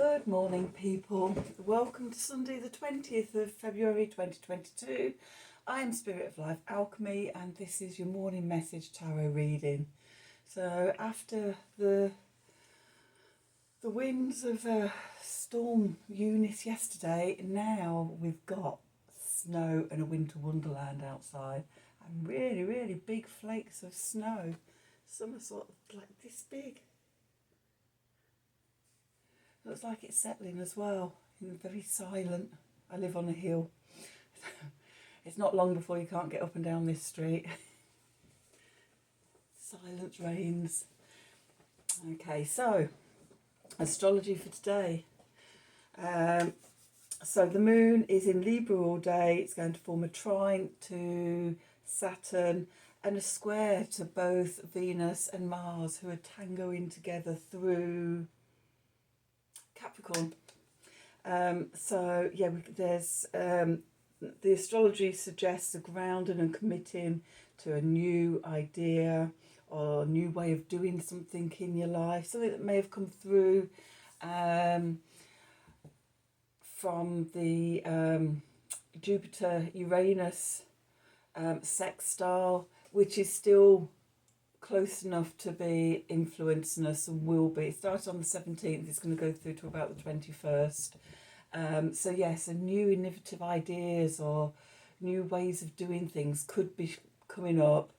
Good morning, people. Welcome to Sunday, the 20th of February 2022. I am Spirit of Life Alchemy, and this is your morning message tarot reading. So, after the winds of Storm Eunice yesterday, now we've got snow and a winter wonderland outside, and really, really big flakes of snow. Some are sort of like this big. Looks like it's settling as well, and very silent. I live on a hill. It's not long before you can't get up and down this street. Silence reigns. Okay, so astrology for today. So the moon is in Libra all day. It's going to form a trine to Saturn and a square to both Venus and Mars, who are tangoing together through Capricorn. There's the astrology suggests a grounding and committing to a new idea or a new way of doing something in your life, something that may have come through from the Jupiter-Uranus sextile, which is still close enough to be influencing us and will be. It started on the 17th, it's going to go through to about the 21st. So yes, a new innovative ideas or new ways of doing things could be coming up,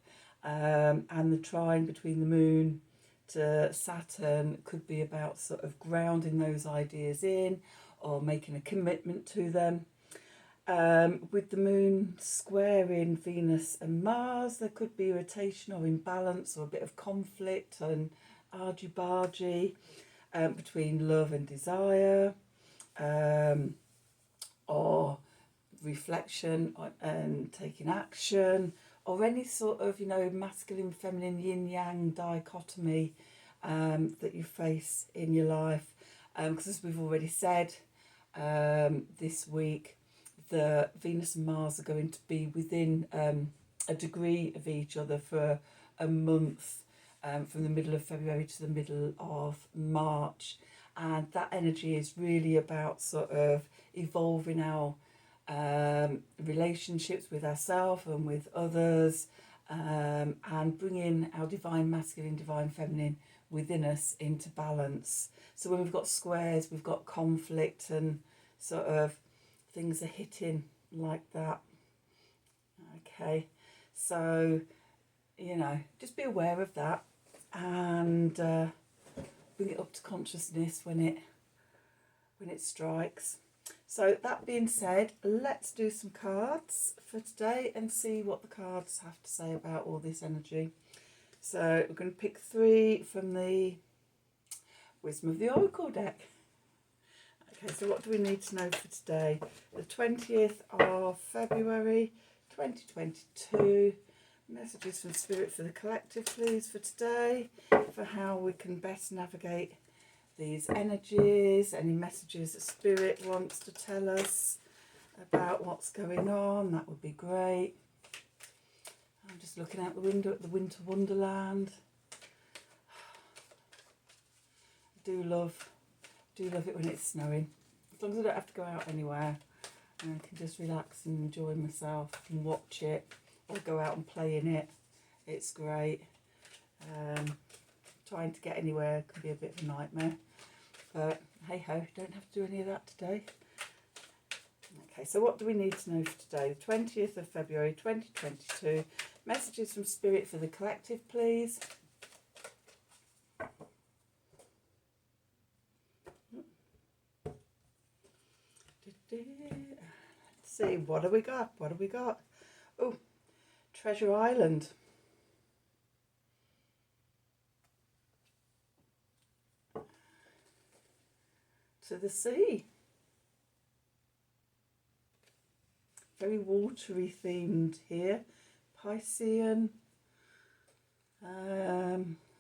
and the trine between the moon to Saturn could be about sort of grounding those ideas in or making a commitment to them. With the moon squaring Venus and Mars, there could be irritation or imbalance or a bit of conflict and argy-bargy between love and desire, or reflection and taking action, or any sort of, masculine, feminine, yin-yang dichotomy that you face in your life. Because as we've already said, this week, the Venus and Mars are going to be within a degree of each other for a month, from the middle of February to the middle of March. And that energy is really about sort of evolving our relationships with ourselves and with others, and bringing our divine masculine, divine feminine within us into balance. So when we've got squares, we've got conflict and sort of things are hitting like that. Okay, so just be aware of that and bring it up to consciousness when it strikes. So that being said, let's do some cards for today and see what the cards have to say about all this energy. So we're going to pick 3 from the Wisdom of the Oracle deck. Okay, so what do we need to know for today? The 20th of February 2022. Messages from Spirit for the collective, please, for today, for how we can best navigate these energies. Any messages that Spirit wants to tell us about what's going on, that would be great. I'm just looking out the window at the winter wonderland. Do love it when it's snowing. As long as I don't have to go out anywhere, and I can just relax and enjoy myself and watch it or go out and play in it. It's great. Trying to get anywhere can be a bit of a nightmare, but hey ho, don't have to do any of that today. Okay, so what do we need to know for today? The 20th of February 2022. Messages from Spirit for the collective, please. Let's see, what have we got? Oh, Treasure Island. To the sea. Very watery themed here. Piscean.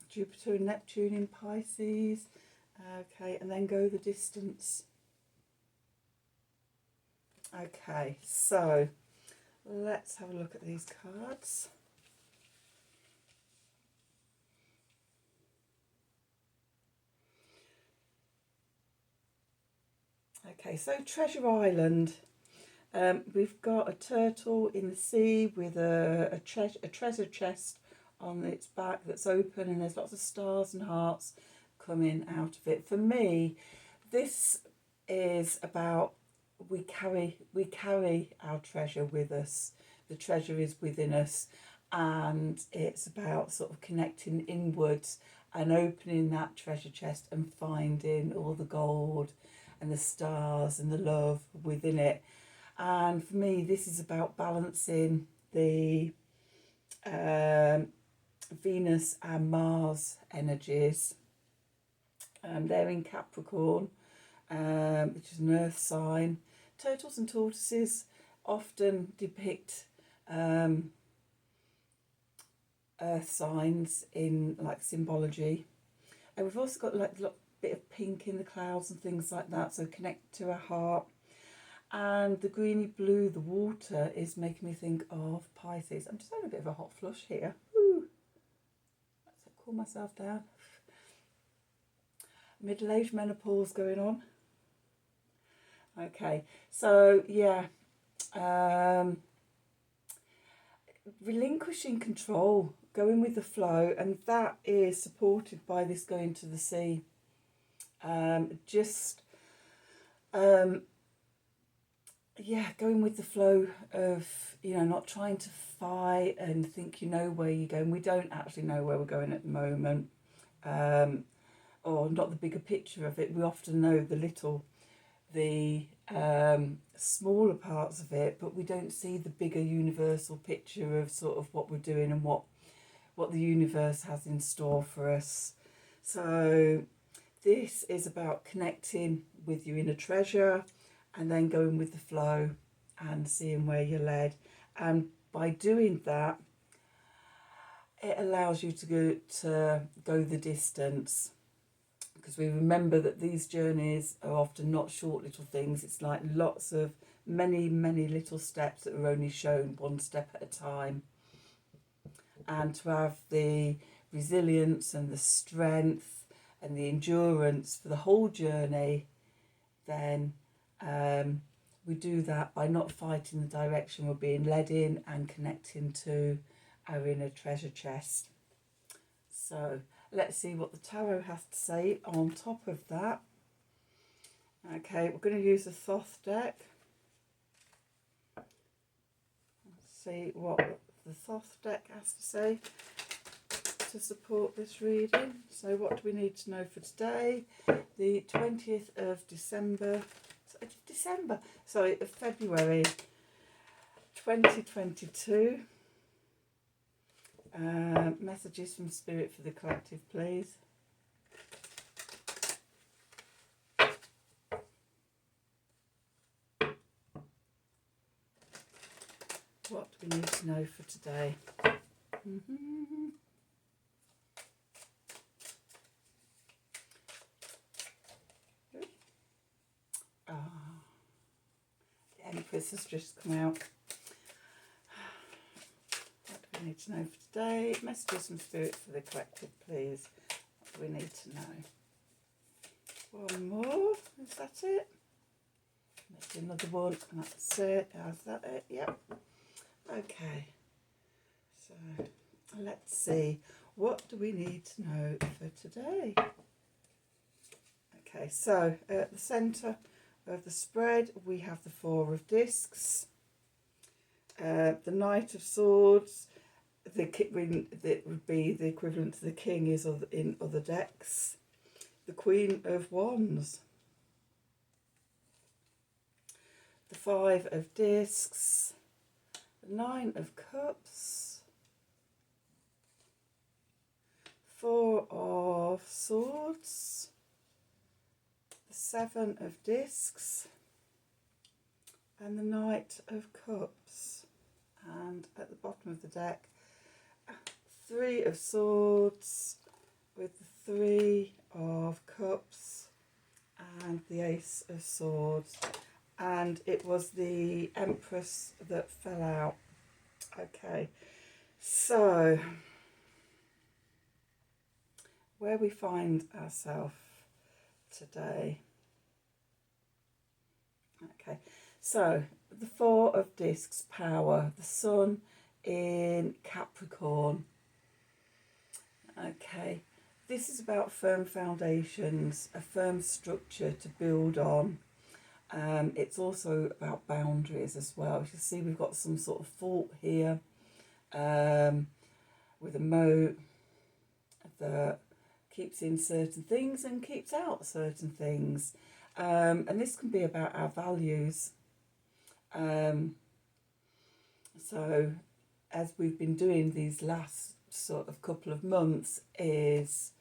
Jupiter and Neptune in Pisces. Okay, and then go the distance. Okay, so let's have a look at these cards. Okay, so Treasure Island. We've got a turtle in the sea with a treasure chest on its back that's open, and there's lots of stars and hearts coming out of it. For me, this is about we carry our treasure with us. The treasure is within us, and it's about sort of connecting inwards and opening that treasure chest and finding all the gold and the stars and the love within it. And for me, this is about balancing the um, Venus and Mars energies. They're in Capricorn, which is an earth sign. Turtles and tortoises often depict earth signs in like symbology. And we've also got like a bit of pink in the clouds and things like that, so connect to our heart. And the greeny blue, the water, is making me think of Pisces. I'm just having a bit of a hot flush here. Woo. Let's cool myself down. Middle-aged menopause going on. Okay, so yeah, relinquishing control, going with the flow, and that is supported by this going to the sea. Yeah, going with the flow of, not trying to fight and think you know where you're going. We don't actually know where we're going at the moment, or not the bigger picture of it. We often know the smaller parts of it, but we don't see the bigger universal picture of sort of what we're doing and what the universe has in store for us. So this is about connecting with your inner treasure and then going with the flow and seeing where you're led. And by doing that, it allows you to go the distance, because we remember that these journeys are often not short little things. It's like many little steps that are only shown one step at a time. And to have the resilience and the strength and the endurance for the whole journey, then we do that by not fighting the direction we're being led in and connecting to our inner treasure chest. So let's see what the tarot has to say on top of that. Okay, we're going to use the Thoth deck. Let's see what the Thoth deck has to say to support this reading. So what do we need to know for today? The 20th of February 2022. Messages from Spirit for the collective, please. What do we need to know for today? The Empress has just come out. What do we need to know for today? Messages from Spirit for the collective, please. What do we need to know? One more. Is that it? Let's do another one. That's it. Is that it? Yep. Okay. So let's see. What do we need to know for today? Okay, so at the centre of the spread we have the Four of Discs, the Knight of Swords. That would be the equivalent to the King is in other decks. The Queen of Wands, the Five of Discs, the Nine of Cups, Four of Swords, the Seven of Discs, and the Knight of Cups. And at the bottom of the deck, Three of Swords with the Three of Cups and the Ace of Swords. And it was the Empress that fell out. Okay, so where we find ourselves today. Okay, so the Four of Discs, power, the Sun in Capricorn. Okay, this is about firm foundations, a firm structure to build on. It's also about boundaries as well. You can see we've got some sort of fault here with a moat that keeps in certain things and keeps out certain things. And this can be about our values. So as we've been doing these last sort of couple of months is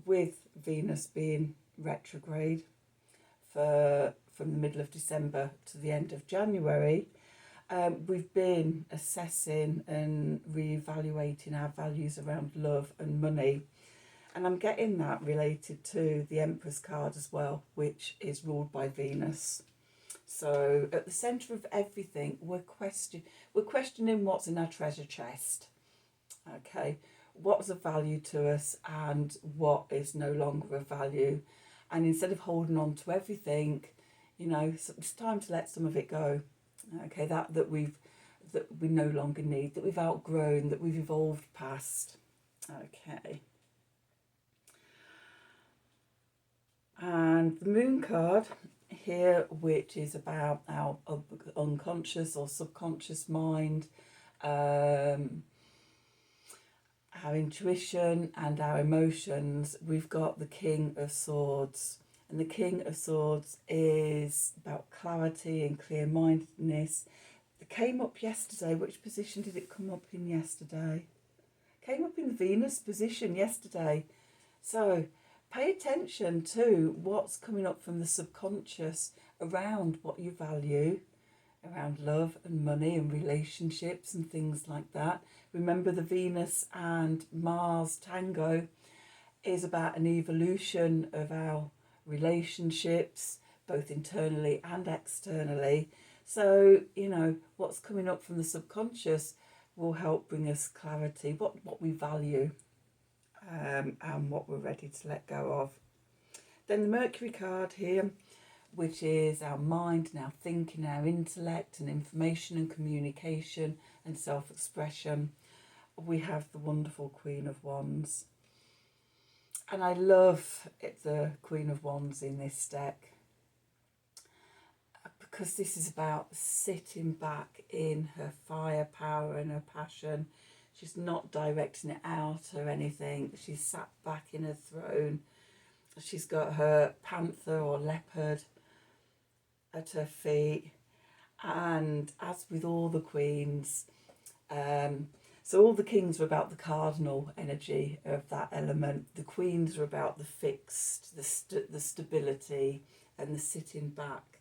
with Venus being retrograde from the middle of December to the end of January, we've been assessing and reevaluating our values around love and money. And I'm getting that related to the Empress card as well, which is ruled by Venus. So at the centre of everything, we're questioning what's in our treasure chest. Okay, what's of value to us and what is no longer of value. And instead of holding on to everything, you know, it's time to let some of it go. Okay, that we no longer need, that we've outgrown, that we've evolved past. Okay. And the Moon card here, which is about our unconscious or subconscious mind, our intuition and our emotions. We've got the King of Swords. And the King of Swords is about clarity and clear-mindedness. It came up yesterday. Which position did it come up in yesterday? Came up in the Venus position yesterday. So pay attention to what's coming up from the subconscious around what you value, around love and money and relationships and things like that. Remember, the Venus and Mars tango is about an evolution of our relationships, both internally and externally. So, you know, what's coming up from the subconscious will help bring us clarity, what we value and what we're ready to let go of. Then the Mercury card here, which is our mind and our thinking, our intellect and information and communication and self-expression. We have the wonderful Queen of Wands. And I love the Queen of Wands in this deck because this is about sitting back in her firepower and her passion. She's not directing it out or anything. She's sat back in her throne. She's got her panther or leopard at her feet. And as with all the queens, so all the kings are about the cardinal energy of that element. The queens are about the fixed, the stability and the sitting back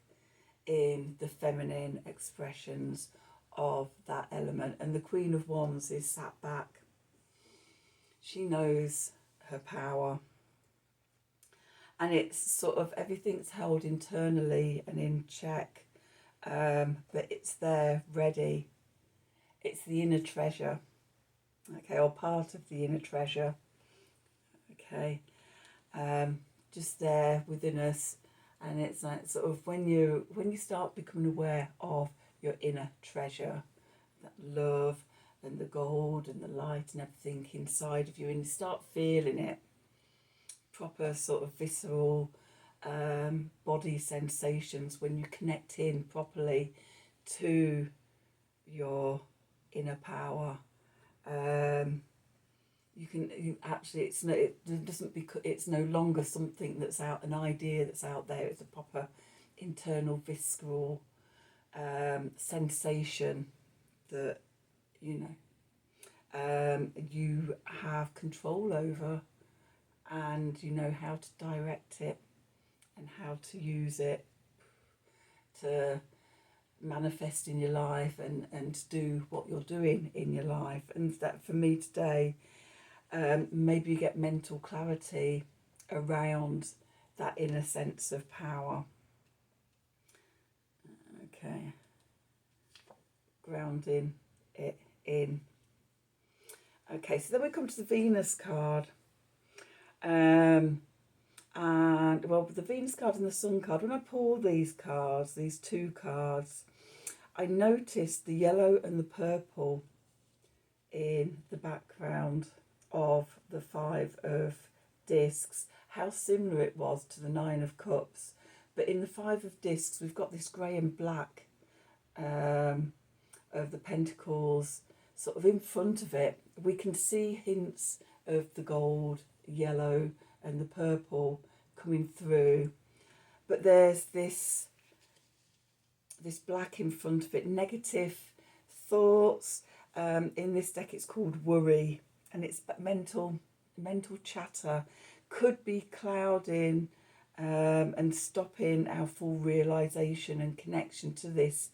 in the feminine expressions of that element. And the Queen of Wands is sat back. She knows her power. And it's sort of everything's held internally and in check, but it's there ready. It's the inner treasure. Okay, or part of the inner treasure, okay, just there within us. And it's like sort of when you start becoming aware of your inner treasure, that love and the gold and the light and everything inside of you, and you start feeling it, proper sort of visceral body sensations when you connect in properly to your inner power. It's no longer something that's out, an idea that's out there. It's a proper internal visceral sensation that you have control over, and you know how to direct it and how to use it to manifest in your life and do what you're doing in your life. And that for me today, maybe you get mental clarity around that inner sense of power. Okay, grounding it in. Okay, so then we come to the Venus card. And well, the Venus card and the Sun card, when I pull these cards, these two cards, I noticed the yellow and the purple in the background of the Five of Discs, how similar it was to the Nine of Cups. But in the Five of Discs, we've got this grey and black of the Pentacles sort of in front of it. We can see hints of the gold, yellow and the purple coming through. But there's this black in front of it, negative thoughts. In this deck it's called worry, and it's mental chatter, could be clouding and stopping our full realization and connection to this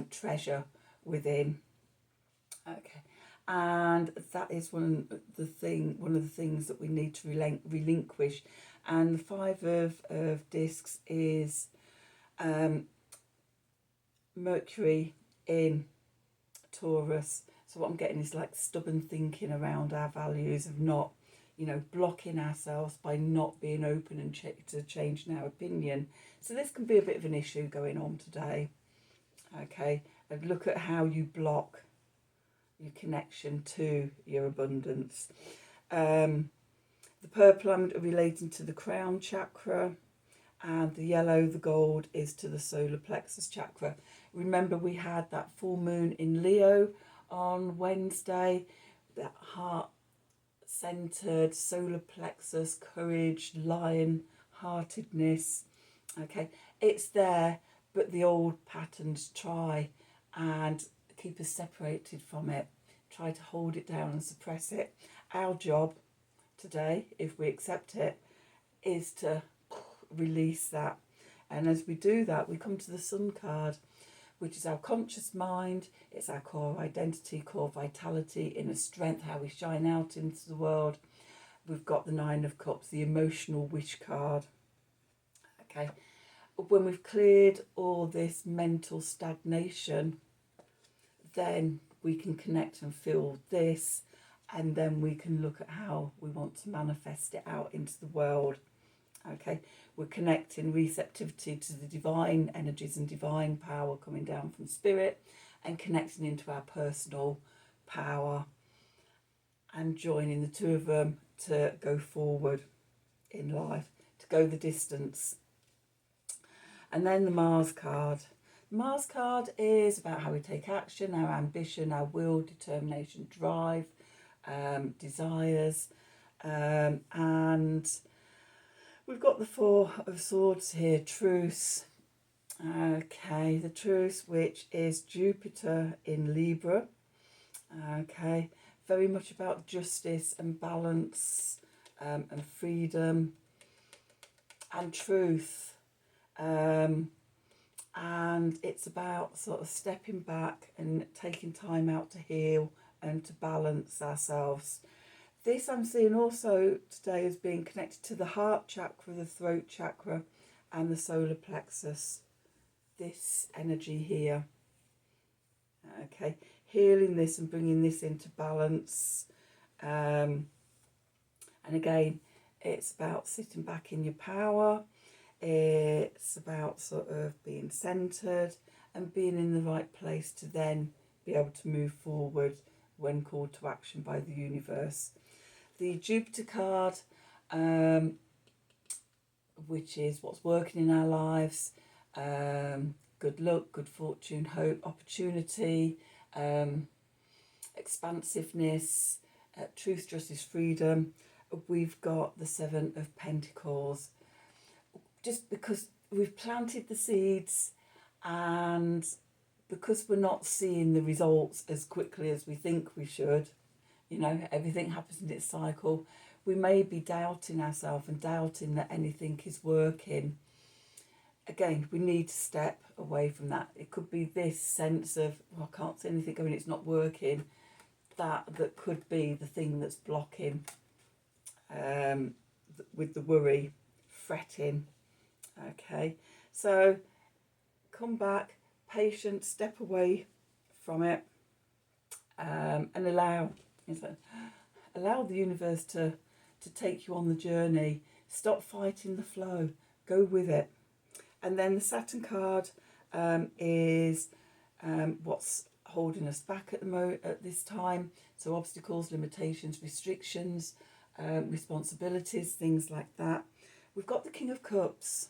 treasure within. Okay, and that is one of the things that we need to relinquish. And the Five of Discs is Mercury in Taurus. So what I'm getting is like stubborn thinking around our values, of not, blocking ourselves by not being open and to changing our opinion. So this can be a bit of an issue going on today. Okay, and look at how you block your connection to your abundance. The purple I'm relating to the crown chakra, and the yellow, the gold, is to the solar plexus chakra. Remember, we had that full moon in Leo on Wednesday, that heart-centered solar plexus, courage, lion-heartedness. Okay, it's there, but the old patterns try and keep us separated from it, try to hold it down and suppress it. Our job today, if we accept it, is to release that. And as we do that, we come to the Sun card, which is our conscious mind. It's our core identity, core vitality, inner strength, how we shine out into the world. We've got the Nine of Cups, the emotional wish card. Okay, when we've cleared all this mental stagnation, then we can connect and feel this, and then we can look at how we want to manifest it out into the world. Okay, we're connecting receptivity to the divine energies and divine power coming down from spirit, and connecting into our personal power, and joining the two of them to go forward in life, to go the distance. And then the Mars card. The Mars card is about how we take action, our ambition, our will, determination, drive, desires, and we've got the Four of Swords here, truce. Okay, the truce, which is Jupiter in Libra. Okay, very much about justice and balance, and freedom and truth. And it's about sort of stepping back and taking time out to heal and to balance ourselves. This I'm seeing also today as being connected to the heart chakra, the throat chakra, and the solar plexus. This energy here. Okay, healing this and bringing this into balance. And again, it's about sitting back in your power. It's about sort of being centered and being in the right place to then be able to move forward when called to action by the universe. The Jupiter card, which is what's working in our lives, good luck, good fortune, hope, opportunity, expansiveness, truth, justice, freedom. We've got the Seven of Pentacles. Just because we've planted the seeds, and because we're not seeing the results as quickly as we think we should, everything happens in its cycle, we may be doubting ourselves and doubting that anything is working. Again, we need to step away from that. It could be this sense of, I can't see anything going, it's not working. That could be the thing that's blocking, with the worry, fretting. Okay, so come back, patient, step away from it, and allow the universe to take you on the journey. Stop fighting the flow. Go with it. And then the Saturn card is what's holding us back at this time. So obstacles, limitations, restrictions, responsibilities, things like that. We've got the King of Cups.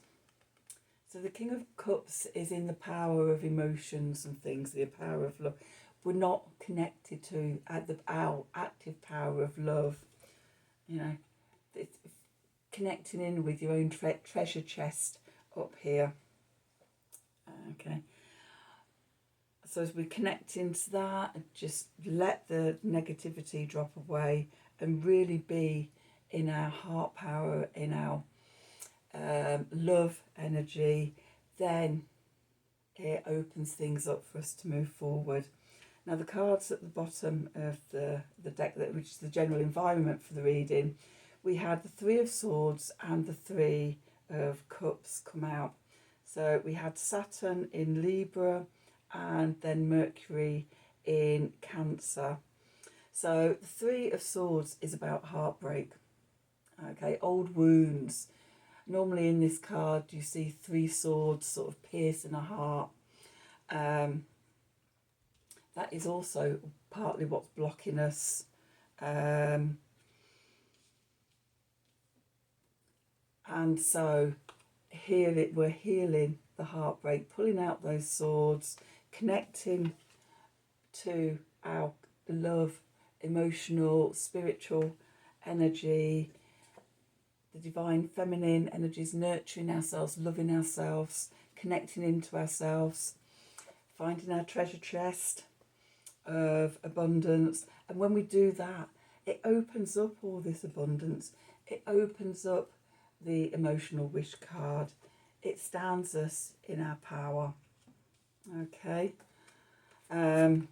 So the King of Cups is in the power of emotions and things, the power of love. We're not connected to our active power of love. You know, it's connecting in with your own treasure chest up here. Okay. So as we connect into that, just let the negativity drop away and really be in our heart power, in our love energy, then it opens things up for us to move forward. Now the cards at the bottom of the deck, which is the general environment for the reading, we had the Three of Swords and the Three of Cups come out. So we had Saturn in Libra and then Mercury in Cancer. So the Three of Swords is about heartbreak, okay, old wounds. Normally in this card you see three swords sort of piercing a heart. That is also partly what's blocking us. And so here we're healing the heartbreak, pulling out those swords, connecting to our love, emotional, spiritual energy, the divine feminine energies, nurturing ourselves, loving ourselves, connecting into ourselves, finding our treasure chest of abundance. And when we do that, it opens up all this abundance. It opens up the emotional wish card. It stands us in our power. Okay. And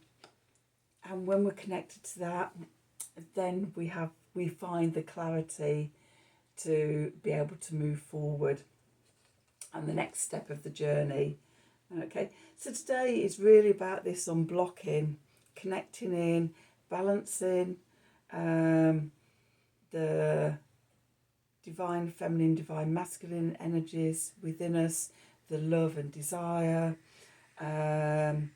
when we're connected to that, then we find the clarity to be able to move forward and the next step of the journey. Okay, so today is really about this unblocking, connecting in, balancing the divine feminine, divine masculine energies within us, the love and desire, and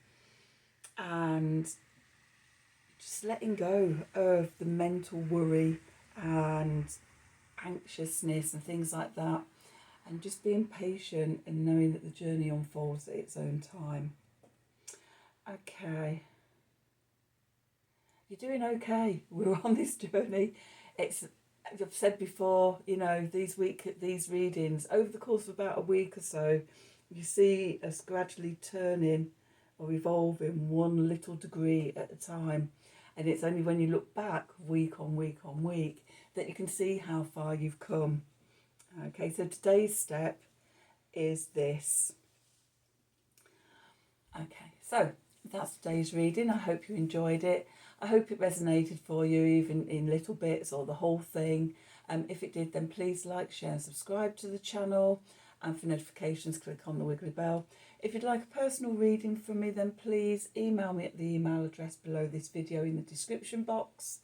just letting go of the mental worry and anxiousness and things like that, and just being patient and knowing that the journey unfolds at its own time. Okay, you're doing okay. We're on this journey. It's, I've said before, you know, these readings over the course of about a week or so, you see us gradually turning or evolving one little degree at a time. And it's only when you look back week on week on week that you can see how far you've come. Okay, so today's step is this. Okay, so that's today's reading. I hope you enjoyed it. I hope it resonated for you, even in little bits or the whole thing. If it did, then please like, share and subscribe to the channel. And for notifications, click on the wiggly bell. If you'd like a personal reading from me, then please email me at the email address below this video in the description box.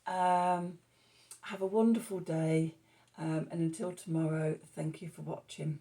Have a wonderful day, and until tomorrow, thank you for watching.